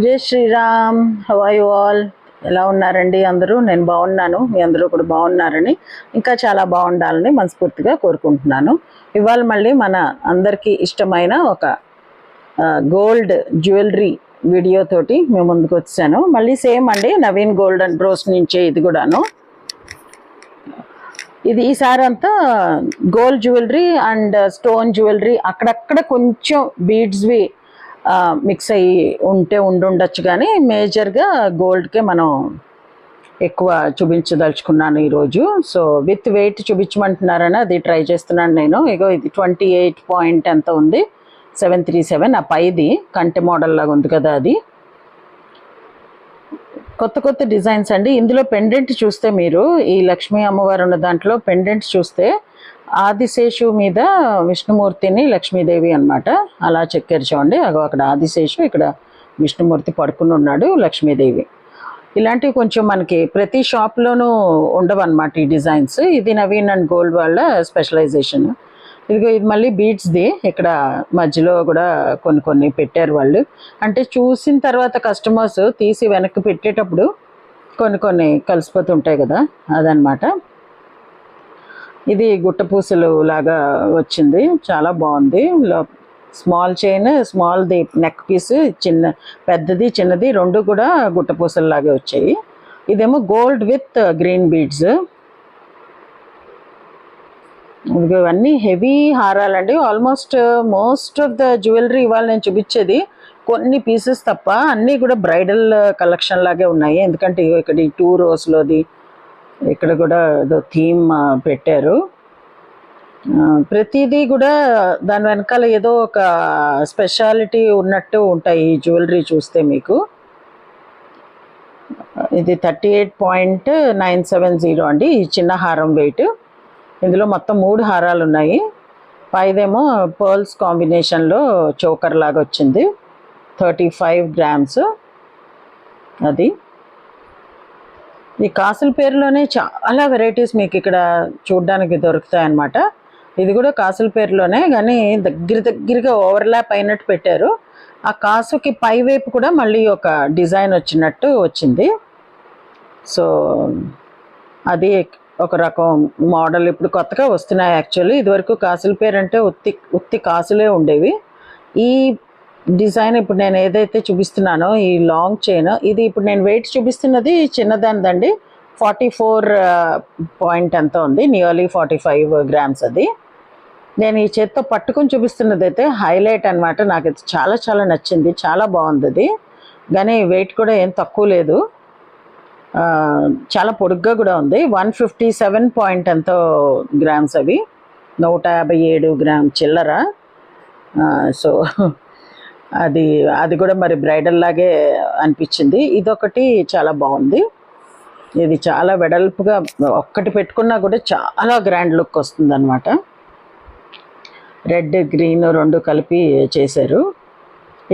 జై Shriram. How are you all? ఎలా ఉన్నారండి అందరూ? నేను బాగున్నాను, మీ అందరూ కూడా బాగున్నారని, ఇంకా చాలా బాగుండాలని మనస్ఫూర్తిగా కోరుకుంటున్నాను. ఇవాళ మళ్ళీ మన అందరికీ ఇష్టమైన ఒక గోల్డ్ జ్యువెలరీ వీడియో తోటి మేము ముందుకు వచ్చాను. మళ్ళీ సేమ్ అండి, నవీన్ గోల్డ్ అండ్ బ్రోస్ నుంచే ఇది కూడాను. ఇది ఈసారి అంతా gold jewellery and stone jewellery, అక్కడక్కడ కొంచెం బీడ్స్వి మిక్స్ అయ్యి ఉండొచ్చు, కానీ మేజర్గా గోల్డ్కే మనం ఎక్కువ చూపించదలుచుకున్నాను ఈరోజు. సో విత్ వెయిట్ చూపించమంటున్నారని అది ట్రై చేస్తున్నాను నేను. ఇగో ఇది 28 పాయింట్ ఎంత ఉంది, 737. ఆ పైది కంటె మోడల్ లాగా ఉంది కదా, అది కొత్త కొత్త డిజైన్స్ అండి. ఇందులో పెండెంట్ చూస్తే మీరు ఈ లక్ష్మీ అమ్మవారు ఉన్న దాంట్లో పెండెంట్ చూస్తే ఆదిశేషు మీద విష్ణుమూర్తిని లక్ష్మీదేవి అనమాట అలా చెక్కారు చూడండి. అక్కడ ఆదిశేషు, ఇక్కడ విష్ణుమూర్తి పడుకుని ఉన్నాడు, లక్ష్మీదేవి. ఇలాంటివి కొంచెం మనకి ప్రతి షాప్లోనూ ఉండవన్నమాట ఈ డిజైన్స్. ఇది నవీన్ అండ్ గోల్డ్ వాళ్ళ స్పెషలైజేషన్. ఇదిగో ఇది మళ్ళీ బీడ్స్ది, ఇక్కడ మధ్యలో కూడా కొన్ని కొన్ని పెట్టారు వాళ్ళు. అంటే చూసిన తర్వాత కస్టమర్స్ తీసి వెనక్కి పెట్టేటప్పుడు కొన్ని కొన్ని కలిసిపోతుంటాయి కదా, అదనమాట. ఇది గుట్టపూసలు లాగా వచ్చింది, చాలా బాగుంది. స్మాల్ చైన్, స్మాల్ది నెక్ పీస్, పెద్దది చిన్నది రెండు కూడా గుట్టపూసలు లాగే వచ్చాయి. ఇదేమో గోల్డ్ విత్ గ్రీన్ బీడ్స్. ఇవన్నీ హెవీ హారాలండి. Almost most of the jewellery ఇవాళ నేను చూపించేది కొన్ని పీసెస్ తప్ప అన్నీ కూడా బ్రైడల్ కలెక్షన్ లాగే ఉన్నాయి. ఎందుకంటే ఇక్కడ ఈ 2 rows-లోది ఇక్కడ కూడా ఏదో థీమ్ పెట్టారు. ప్రతిదీ కూడా దాని వెనకాల ఏదో ఒక స్పెషాలిటీ ఉన్నట్టు ఉంటాయి ఈ జ్యువెలరీ చూస్తే మీకు. ఇది 38.970 అండి ఈ చిన్న హారం వెయిట్. ఇందులో మొత్తం 3 హారాలు ఉన్నాయి. పైదేమో పర్ల్స్ కాంబినేషన్లో చోకర్ లాగా వచ్చింది, 35 grams. అది ఈ కాసుల పేరులోనే చాలా వెరైటీస్ మీకు ఇక్కడ చూడడానికి దొరుకుతాయి అన్నమాట. ఇది కూడా కాసుల పేరులోనే, కానీ దగ్గరగా ఓవర్లాప్ అయినట్టు పెట్టారు. ఆ కాసుకి పై వైపు కూడా మళ్ళీ ఒక డిజైన్ వచ్చినట్టు వచ్చింది. సో అది ఒక రకం మోడల్ ఇప్పుడు కొత్తగా వస్తున్నాయి. యాక్చువల్లీ ఇదివరకు కాసుల పేరు అంటే ఉత్తి కాసులే ఉండేవి. ఈ డిజైన్ ఇప్పుడు నేను ఏదైతే చూపిస్తున్నానో ఈ లాంగ్ చైన్, ఇది ఇప్పుడు నేను వెయిట్ చూపిస్తున్నది చిన్నదానిదండి. 44 పాయింట్ ఎంత ఉంది, నియర్లీ 45 grams. అది నేను ఈ చేత్తో పట్టుకొని చూపిస్తున్నది అయితే హైలైట్ అనమాట. నాకు అయితే చాలా చాలా నచ్చింది, చాలా బాగుంది అది. కానీ వెయిట్ కూడా ఏం తక్కువ లేదు, చాలా పొడుగ్గా కూడా ఉంది. 157 పాయింట్ ఎంతో గ్రామ్స్ అవి, 157 grams చిల్లర. సో అది కూడా మరి బ్రైడల్ లాగే అనిపించింది. ఇదొకటి చాలా బాగుంది. ఇది చాలా వెడల్పుగా ఒక్కటి పెట్టుకున్నా కూడా చాలా గ్రాండ్ లుక్ వస్తుంది అనమాట. రెడ్ గ్రీన్ రెండు కలిపి చేశారు.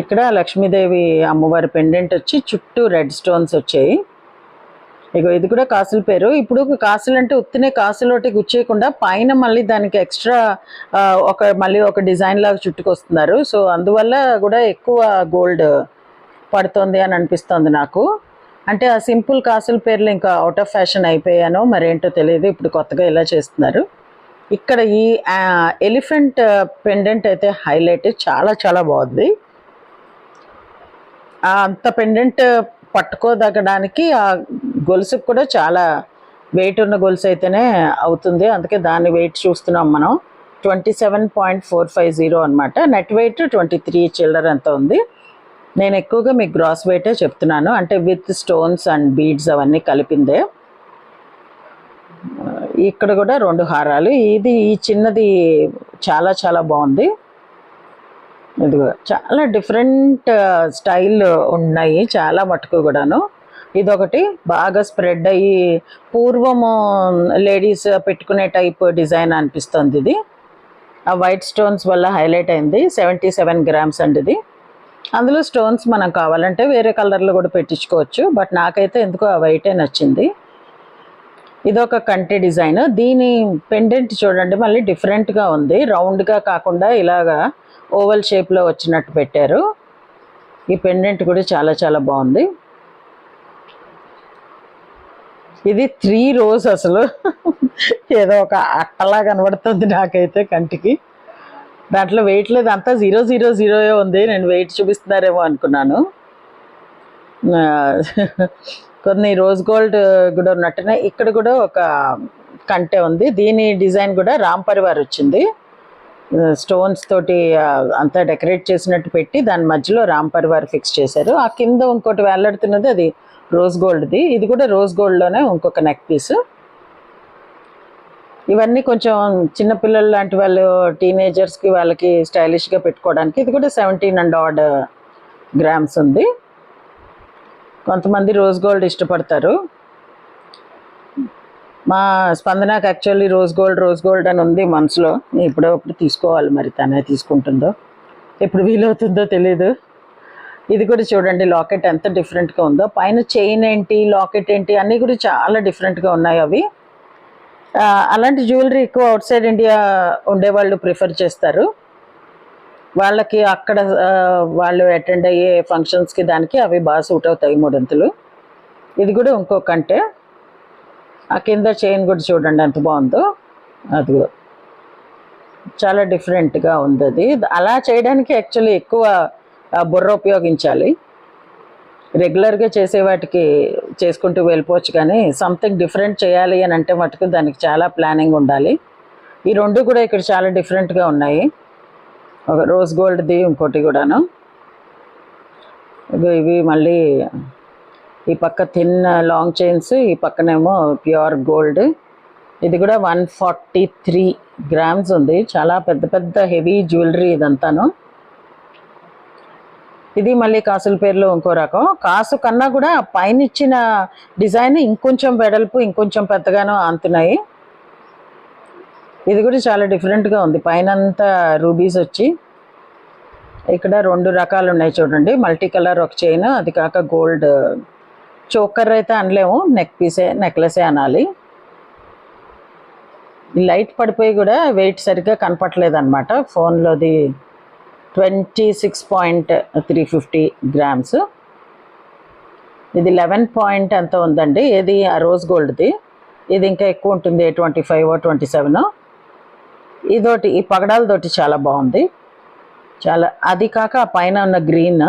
ఇక్కడ లక్ష్మీదేవి అమ్మవారి పెండెంట్ వచ్చి చుట్టూ రెడ్ స్టోన్స్ వచ్చాయి. ఇగో ఇది కూడా కాసుల పేరు. ఇప్పుడు కాసులు అంటే ఉత్తినే కాసులోటి గుచ్చేయకుండా పైన మళ్ళీ దానికి ఎక్స్ట్రా మళ్ళీ ఒక డిజైన్ లాగా చుట్టుకొస్తున్నారు. సో అందువల్ల కూడా ఎక్కువ గోల్డ్ పడుతుంది అని అనిపిస్తుంది నాకు. అంటే ఆ సింపుల్ కాసుల పేర్లు ఇంకా అవుట్ ఆఫ్ ఫ్యాషన్ అయిపోయానో మరేంటో తెలియదు, ఇప్పుడు కొత్తగా ఇలా చేస్తున్నారు. ఇక్కడ ఈ ఎలిఫెంట్ పెండెంట్ అయితే హైలైట్, చాలా చాలా బాగుంది. అంత పెండెంట్ పట్టుకోదగడానికి ఆ గొలుసుకు కూడా చాలా వెయిట్ ఉన్న గొలుసు అయితేనే అవుతుంది, అందుకే దాని వెయిట్ చూస్తున్నాం మనం. 27.450 అనమాట. నెట్ వెయిట్ 23 చిల్లర ఎంత ఉంది. నేను ఎక్కువగా మీకు గ్రాస్ వెయిటే చెప్తున్నాను, అంటే విత్ స్టోన్స్ అండ్ బీడ్స్ అవన్నీ కలిపిందే. ఇక్కడ కూడా 2 హారాలు. ఈ చిన్నది చాలా చాలా బాగుంది. ఇదిగో చాలా డిఫరెంట్ స్టైల్ ఉన్నాయి, చాలా మటుకు కూడాను. ఇదొకటి బాగా స్ప్రెడ్ అయ్యి పూర్వము లేడీస్ పెట్టుకునే టైప్ డిజైన్ అనిపిస్తుంది. ఇది ఆ వైట్ స్టోన్స్ వల్ల హైలైట్ అయింది. 77 grams అండి ఇది. అందులో స్టోన్స్ మనం కావాలంటే వేరే కలర్లో కూడా పెట్టించుకోవచ్చు, బట్ నాకైతే ఎందుకో ఆ వైటే నచ్చింది. ఇదొక కంటి డిజైన్. దీని పెండెంట్ చూడండి మళ్ళీ డిఫరెంట్గా ఉంది, రౌండ్గా కాకుండా ఇలాగా ఓవల్ షేప్లో వచ్చినట్టు పెట్టారు. ఈ పెండెంట్ కూడా చాలా చాలా బాగుంది. ఇది 3 rows అసలు ఏదో ఒక అట్టలా కనబడుతుంది నాకైతే కంటికి. దాంట్లో వెయిట్ లేదు, అంతా 000 ఉంది. నేను వెయిట్ చూపిస్తున్నారేమో అనుకున్నాను. కొన్ని రోజ్ గోల్డ్ కూడా ఉన్నట్టునే. ఇక్కడ కూడా ఒక కంటె ఉంది. దీని డిజైన్ కూడా రామ్ పరివార్ వచ్చింది. స్టోన్స్ తోటి అంతా డెకరేట్ చేసినట్టు పెట్టి దాని మధ్యలో రామ్ పరివార్ ఫిక్స్ చేశారు. ఆ కింద ఇంకోటి వేలాడుతున్నది అది రోజ్ గోల్డ్ది. ఇది కూడా రోజ్ గోల్డ్లోనే ఇంకొక నెక్ పీస్. ఇవన్నీ కొంచెం చిన్నపిల్లలు లాంటి వాళ్ళు, టీనేజర్స్కి వాళ్ళకి స్టైలిష్గా పెట్టుకోవడానికి. ఇది కూడా 17 grams ఉంది. కొంతమంది రోజ్ గోల్డ్ ఇష్టపడతారు. మా స్పందనకు యాక్చువల్లీ రోజ్ గోల్డ్ అని ఉంది మనసులో. ఇప్పుడప్పుడు తీసుకోవాలి, మరి తనే తీసుకుంటుందో ఎప్పుడు వీలవుతుందో తెలీదు. ఇది కూడా చూడండి లాకెట్ ఎంత డిఫరెంట్గా ఉందో. పైన చైన్ ఏంటి, లాకెట్ ఏంటి అన్నీ కూడా చాలా డిఫరెంట్గా ఉన్నాయి అవి. అలాంటి జ్యువెలరీ ఎక్కువ అవుట్ సైడ్ ఇండియా ఉండేవాళ్ళు ప్రిఫర్ చేస్తారు. వాళ్ళకి అక్కడ వాళ్ళు అటెండ్ అయ్యే ఫంక్షన్స్కి దానికి అవి బాగా సూట్ అవుతాయి మూడంతులు. ఇది కూడా ఇంకొకంటే. ఆ కింద చైన్ కూడా చూడండి ఎంత బాగుందో. అది చాలా డిఫరెంట్గా ఉంది. అది అలా చేయడానికి యాక్చువల్లీ ఎక్కువ బుర్ర ఉపయోగించాలి. రెగ్యులర్గా చేసే వాటికి చేసుకుంటూ వెళ్ళిపోవచ్చు, కానీ సంథింగ్ డిఫరెంట్ చేయాలి అని అంటే మటుకు దానికి చాలా ప్లానింగ్ ఉండాలి. ఈ రెండు కూడా ఇక్కడ చాలా డిఫరెంట్గా ఉన్నాయి. ఒక రోజ్ గోల్డ్ది, ఇంకోటి కూడాను. ఇవి మళ్ళీ ఈ పక్క థిన్ లాంగ్ చైన్స్, ఈ పక్కనేమో ప్యూర్ గోల్డ్. ఇది కూడా 143 grams ఉంది. చాలా పెద్ద పెద్ద హెవీ జ్యువెలరీ ఇదంతాను. ఇది మళ్ళీ కాసుల పేర్లు ఇంకో రకం. కాసు కన్నా కూడా పైన ఇచ్చిన డిజైన్ ఇంకొంచెం వెడల్పు, ఇంకొంచెం పెద్దగానో అంతున్నాయి. ఇది కూడా చాలా డిఫరెంట్గా ఉంది. పైన అంతా రూబీస్ వచ్చి ఇక్కడ 2 రకాలు ఉన్నాయి చూడండి. మల్టీ కలర్ ఒక చైన్, అది కాక గోల్డ్ చోకర్ అయితే అనలేము, నెక్ పీసే, నెక్లెసే అనాలి. ఈ లైట్ పడిపోయి కూడా వెయిట్ సరిగ్గా కనపట్లేదు అనమాట. ఫోన్లోది 26.350 grams. ఇది 11 పాయింట్ ఎంత ఉందండి. ఇది ఆ రోజ్ గోల్డ్ది. ఇది ఇంకా ఎక్కువ ఉంటుంది, 25 or 27. ఇదోటి, ఈ పగడాలతోటి చాలా బాగుంది. చాలా, అది కాక ఆ పైన ఉన్న గ్రీన్,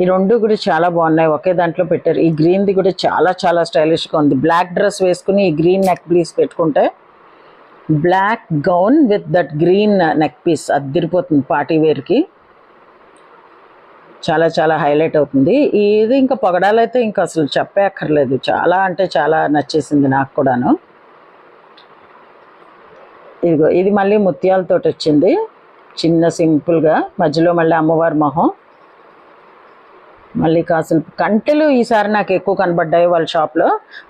ఈ రెండు కూడా చాలా బాగున్నాయి. ఒకే దాంట్లో పెట్టారు. ఈ గ్రీన్ది కూడా చాలా చాలా స్టైలిష్గా ఉంది. బ్లాక్ డ్రెస్ వేసుకుని ఈ గ్రీన్ నెక్ పీస్ పెట్టుకుంటే, black gown with that green neck piece అదిరిపోతుంది. పార్టీ వేర్కి చాలా చాలా హైలైట్ అవుతుంది. ఇది ఇంకా పగడాలైతే ఇంకా అసలు చెప్పే అక్కర్లేదు. చాలా అంటే చాలా నచ్చేసింది నాకు కూడాను. ఇదిగో ఇది మళ్ళీ ముత్యాలతో వచ్చింది, చిన్న సింపుల్గా. మధ్యలో మళ్ళీ అమ్మవారి మొహం. మళ్ళీ కాసులు కంటెలు ఈసారి నాకు ఎక్కువ కనబడ్డాయి వాళ్ళ షాప్లో.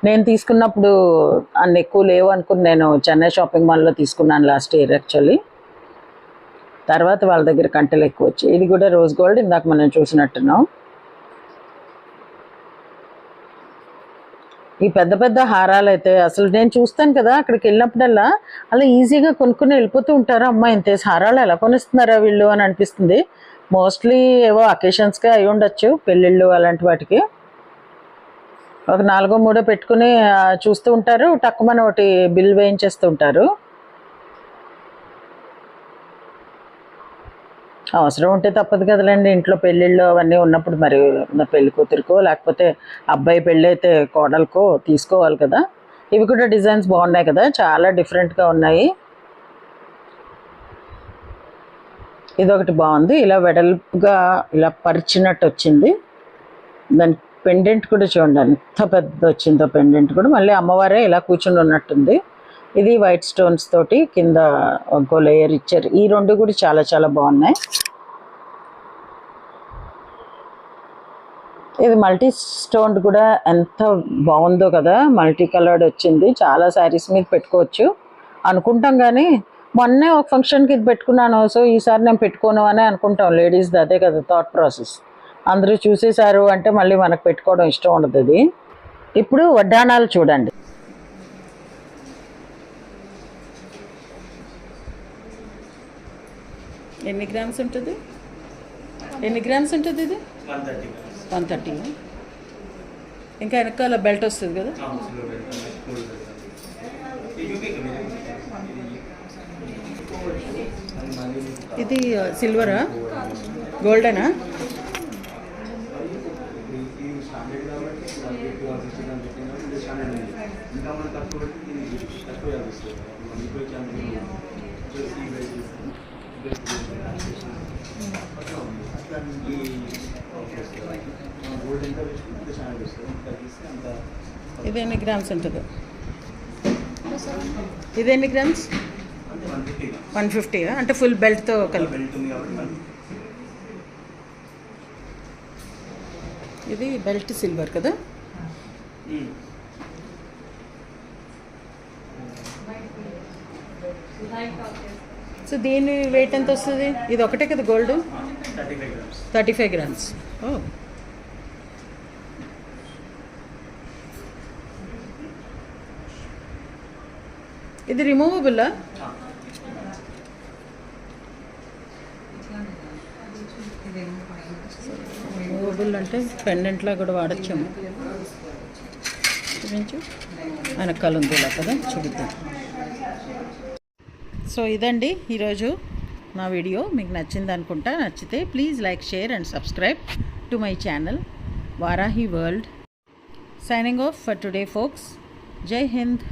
నేను తీసుకున్నప్పుడు అన్ని ఎక్కువ లేవు అనుకుని నేను చెన్నై షాపింగ్ మాల్లో తీసుకున్నాను లాస్ట్ ఇయర్ యాక్చువల్లీ. తర్వాత వాళ్ళ దగ్గర కంటెలు ఎక్కువ వచ్చాయి. ఇది కూడా రోజ్ గోల్డ్, ఇందాక మనం చూసినట్టున్నాం. ఈ పెద్ద పెద్ద హారాలు అయితే అసలు నేను చూస్తాను కదా, అక్కడికి వెళ్ళినప్పుడల్లా అలా ఈజీగా కొనుక్కుని వెళ్ళిపోతూ ఉంటారు. అమ్మ ఇంత హారాలు ఎలా కొనిస్తున్నారా వీళ్ళు అని అనిపిస్తుంది. మోస్ట్లీ ఏవో అకేషన్స్గా అయి ఉండొచ్చు, పెళ్ళిళ్ళు అలాంటి వాటికి. ఒక 4-3 పెట్టుకుని చూస్తూ ఉంటారు, టక్కుమని ఒకటి బిల్ వేయించేస్తూ ఉంటారు. అవసరం ఉంటే తప్పదు కదలండి, ఇంట్లో పెళ్ళిళ్ళు అవన్నీ ఉన్నప్పుడు. మరి పెళ్లి కూతురికో లేకపోతే అబ్బాయి పెళ్ళి అయితే కోడలకో తీసుకోవాలి కదా. ఇవి కూడా డిజైన్స్ బాగున్నాయి కదా, చాలా డిఫరెంట్గా ఉన్నాయి. ఇదొకటి బాగుంది, ఇలా వెడల్పుగా ఇలా పరిచినట్టు వచ్చింది. దాని పెండెంట్ కూడా చూడండి ఎంత పెద్ద వచ్చిందో. పెండెంట్ కూడా మళ్ళీ అమ్మవారే ఇలా కూర్చుని ఉన్నట్టుంది. ఇది వైట్ స్టోన్స్ తోటి కింద ఇంకో లేయర్ ఇచ్చారు. ఈ రెండు కూడా చాలా చాలా బాగున్నాయి. ఇది మల్టీ స్టోన్ కూడా ఎంత బాగుందో కదా, మల్టీ కలర్డ్ వచ్చింది. చాలా శారీస్ మీద పెట్టుకోవచ్చు అనుకుంటాం, కానీ మొన్నే ఒక ఫంక్షన్కి ఇది పెట్టుకున్నాను, సో ఈసారి నేను పెట్టుకోను అని అనుకుంటాం. లేడీస్ది అదే కదా థాట్ ప్రాసెస్. అందరూ చూసేశారు అంటే మళ్ళీ మనకు పెట్టుకోవడం ఇష్టం ఉండదు. అది ఇప్పుడు వడ్డాణాలు చూడండి. ఎన్ని గ్రామ్స్ ఉంటుంది ఇది? 130. ఇంకా వెనకాల బెల్ట్ వస్తుంది కదా. ఇది సిల్వరా గోల్డెనా? ఇది ఎన్ని గ్రామ్స్ ఉంటుందో? ఇది ఎన్ని గ్రామ్స్? 150. అంటే ఫుల్ బెల్ట్తో కలిపి. ఇది బెల్ట్ సిల్వర్ కదా. సో దీని వెయిట్ ఎంత వస్తుంది? ఇది ఒకటే కదా గోల్డ్? 35 గ్రామ్స్. ఓ, ఇది రిమూవబుల్లా? రిమూవబుల్ అంటే పెండెంట్లా కూడా వాడచ్చాము. చూపించు, వెనకాల ఉంది ఇలా కదా, చూపిద్దాం. సో ఇదండి ఈరోజు నా వీడియో. మీకు నచ్చింది అనుకుంటా. నచ్చితే please like, share and subscribe to my channel Varahi world. Signing off for today folks. జై హింద్.